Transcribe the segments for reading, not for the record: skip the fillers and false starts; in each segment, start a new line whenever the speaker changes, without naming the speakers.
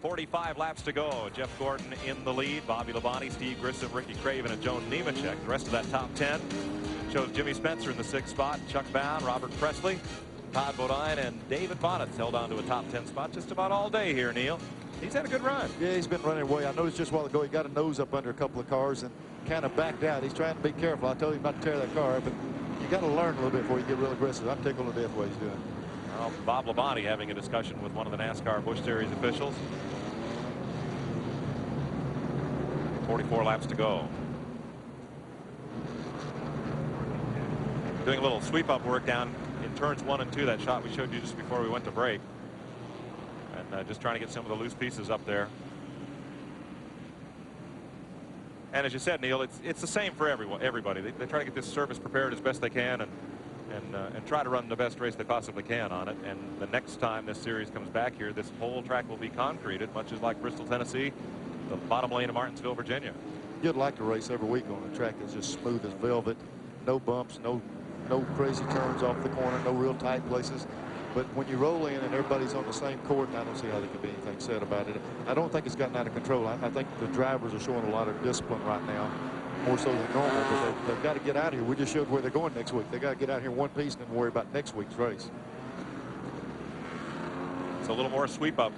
45 laps to go. Jeff Gordon in the lead. Bobby Labonte, Steve Grissom, Ricky Craven, and Joan Nemechek. The rest of that top 10 shows Jimmy Spencer in the 6th spot. Chuck Bown, Robert Presley, Todd Bodine, and David Bonnet's held on to a top 10 spot just about all day here, Neil. He's had a good run.
Yeah, he's been running away. I noticed just a while ago he got a nose up under a couple of cars and kind of backed out. He's trying to be careful. I told him not to tear that car up, but you got to learn a little bit before you get real aggressive. I'm tickled to death what he's doing.
Well, Bob Labonte having a discussion with one of the NASCAR Busch Series officials. 44 laps to go. Doing a little sweep up work down in turns 1 and 2. That shot we showed you just before we went to break. And just trying to get some of the loose pieces up there. And as you said, Neil, it's the same for everybody. They try to get this surface prepared as best they can and try to run the best race they possibly can on it. And the next time this series comes back here, this whole track will be concreted, much as like Bristol, Tennessee, the bottom lane of Martinsville, Virginia.
You'd like to race every week on a track that's just smooth as velvet, no bumps, no crazy turns off the corner, no real tight places. But when you roll in and everybody's on the same court, I don't see how there could be anything said about it. I don't think it's gotten out of control. I think the drivers are showing a lot of discipline right now, more so than normal, because they've got to get out of here. We just showed where they're going next week. They got to get out here in one piece and then worry about next week's race.
It's a little more sweep up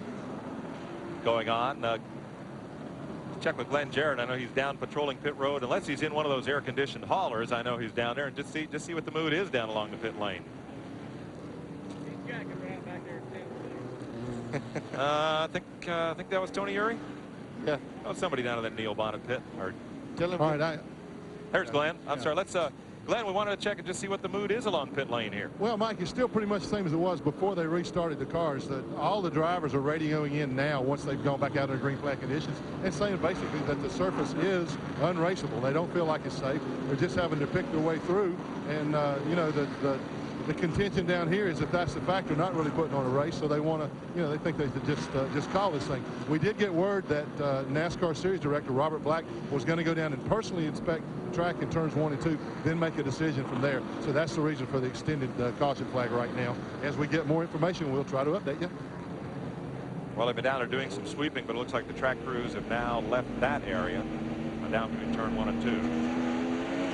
going on. Check with Glenn Jarrett. I know he's down patrolling pit road. Unless he's in one of those air-conditioned haulers, I know he's down there, and just see what the mood is down along the pit lane. I think that was Tony Urey.
Yeah.
Oh, somebody down in that Neil Bonnet pit. Or
tell him.
All right.
There's Glenn. I'm sorry. Let's Glenn, we wanted to check and just see what the mood is along pit lane here.
Well, Mike, it's still pretty much the same as it was before they restarted the cars. That all the drivers are radioing in now once they've gone back out in green flag conditions and saying basically that the surface is unraceable. They don't feel like it's safe. They're just having to pick their way through. And you know, the contention down here is that that's the fact they're not really putting on a race, so they want to, you know, they think they should just call this thing. We did get word that NASCAR Series Director Robert Black was going to go down and personally inspect the track in turns 1 and 2, then make a decision from there. So that's the reason for the extended caution flag right now. As we get more information, we'll try to update you.
Well, they've been down there doing some sweeping, but it looks like the track crews have now left that area down between turn 1 and 2.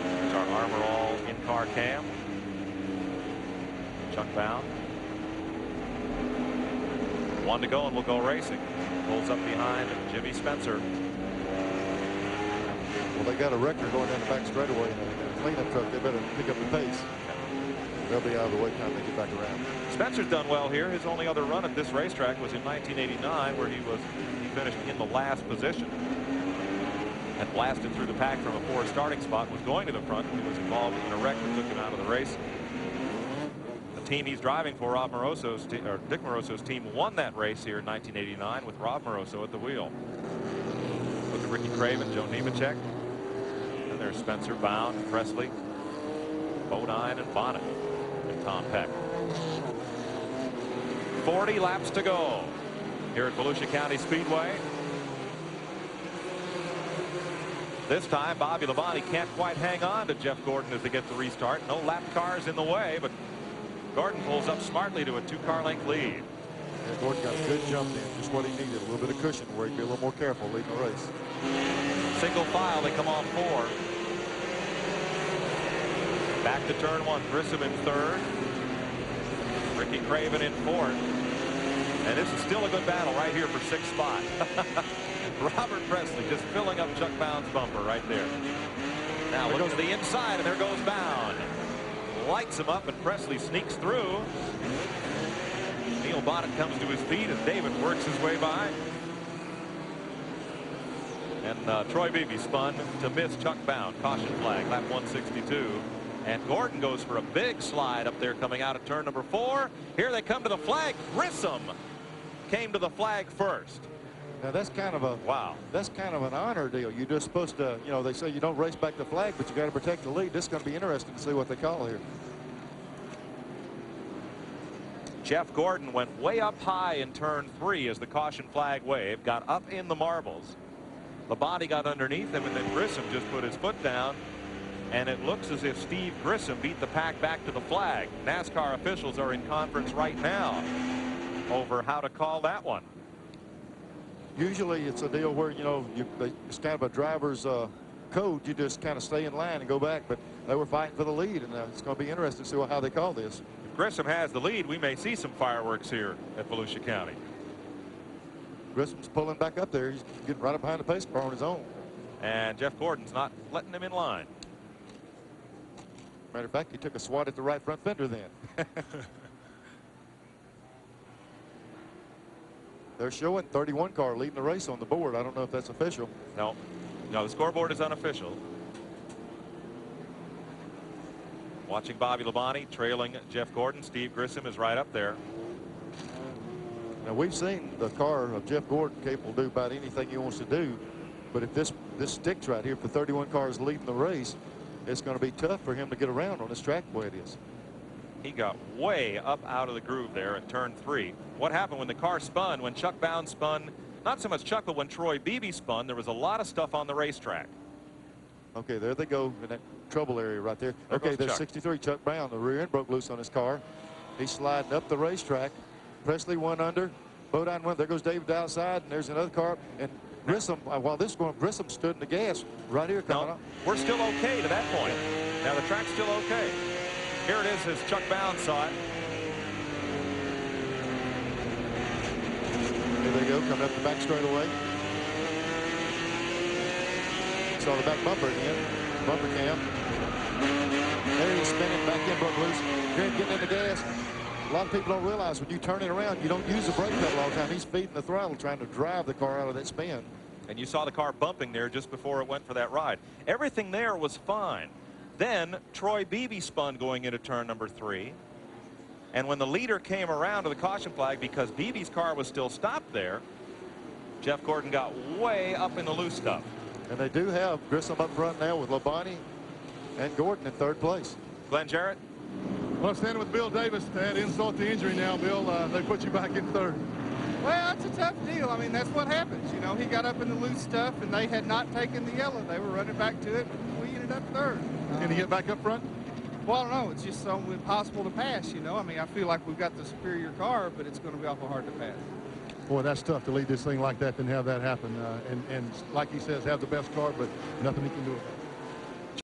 There's our Armor All in-car cam. Chuck Bown. 1 to go and we'll go racing. Pulls up behind Jimmy Spencer.
Well, they got a wrecker going down the back straightaway in a cleanup truck. They better pick up the pace. They'll be out of the way time they get back around.
Spencer's done well here. His only other run at this racetrack was in 1989, where he finished in the last position. Had blasted through the pack from a poor starting spot, was going to the front. He was involved in a wreck that took him out of the race. Team he's driving for, Dick Moroso's team, won that race here in 1989 with Rob Moroso at the wheel. Look at Ricky Craven, Joe Nemechek, and there's Spencer, Bown, Presley, Bodine, and Bonnet, and Tom Peck. 40 laps to go here at Volusia County Speedway. This time, Bobby Labonte can't quite hang on to Jeff Gordon as they get the restart. No lap cars in the way, but Gordon pulls up smartly to a 2-car length lead.
Yeah, Gordon got a good jump in, just what he needed, a little bit of cushion where he'd be a little more careful leading the race.
Single file, they come on 4. Back to turn 1, Grissom in 3rd. Ricky Craven in 4th. And this is still a good battle right here for 6th spot. Robert Presley just filling up Chuck Bown's bumper right there. Now look to the inside, and there goes Bown. Lights him up, and Presley sneaks through. Neil Bonnet comes to his feet as David works his way by. And Troy Beebe spun to miss Chuck Bown. Caution flag, lap 162. And Gordon goes for a big slide up there coming out of turn number 4. Here they come to the flag. Grissom came to the flag first.
Now that's kind of a That's kind of an honor deal. You're just supposed to, you know, they say you don't race back the flag, but you got to protect the lead. This is going to be interesting to see what they call here.
Jeff Gordon went way up high in turn 3 as the caution flag waved, got up in the marbles. Labonte got underneath him, and then Grissom just put his foot down, and it looks as if Steve Grissom beat the pack back to the flag. NASCAR officials are in conference right now over how to call that one.
Usually it's a deal where, you know, it's kind of a driver's code. You just kind of stay in line and go back. But they were fighting for the lead, and it's going to be interesting to see how they call this.
If Grissom has the lead, we may see some fireworks here at Volusia County.
Grissom's pulling back up there. He's getting right up behind the pace car on his own.
And Jeff Gordon's not letting him in line.
Matter of fact, he took a swat at the right front fender then. They're showing 31 car leading the race on the board. I don't know if that's official.
No, the scoreboard is unofficial. Watching Bobby Labonte trailing Jeff Gordon. Steve Grissom is right up there.
Now, we've seen the car of Jeff Gordon capable of do about anything he wants to do. But if this sticks right here, if the 31 car is leading the race, it's going to be tough for him to get around on this track the way it is.
He got way up out of the groove there at turn 3. What happened when the car spun, when Chuck Bown spun, not so much Chuck, but when Troy Beebe spun, there was a lot of stuff on the racetrack.
Okay, there they go in that trouble area right there.
There
okay,
goes
there's
Chuck.
63, Chuck Bown. The rear end broke loose on his car. He's sliding up the racetrack. Presley one under. Bown one. There goes David outside, and there's another car. And Grissom, while this is going, Grissom stood in the gas right here coming up.
We're still okay to that point. Now the track's still okay. Here it is as Chuck Bown saw it.
Here they go, coming up the back straightaway. Saw the back bumper again. Bumper cam. There he's spinning, back in broke loose. Here getting in the gas. A lot of people don't realize when you turn it around, you don't use the brake pedal all the time. He's feeding the throttle, trying to drive the car out of that spin.
And you saw the car bumping there just before it went for that ride. Everything there was fine. Then Troy Beebe spun going into turn number 3. And when the leader came around to the caution flag, because Beebe's car was still stopped there, Jeff Gordon got way up in the loose stuff.
And they do have Grissom up front now with Labonte and Gordon in 3rd place.
Glenn Jarrett?
Well, standing with Bill Davis to add insult to injury now, Bill, they put you back in 3rd.
Well, it's a tough deal. I mean, that's what happens. You know, he got up in the loose stuff, and they had not taken the yellow. They were running back to it. We ended up 3rd.
Can he get back up front?
Well, I don't know. It's just so impossible to pass, you know. I mean, I feel like we've got the superior car, but it's going to be awful hard to pass.
Boy, that's tough to lead this thing like that and have that happen. And like he says, have the best car, but nothing he can do about it.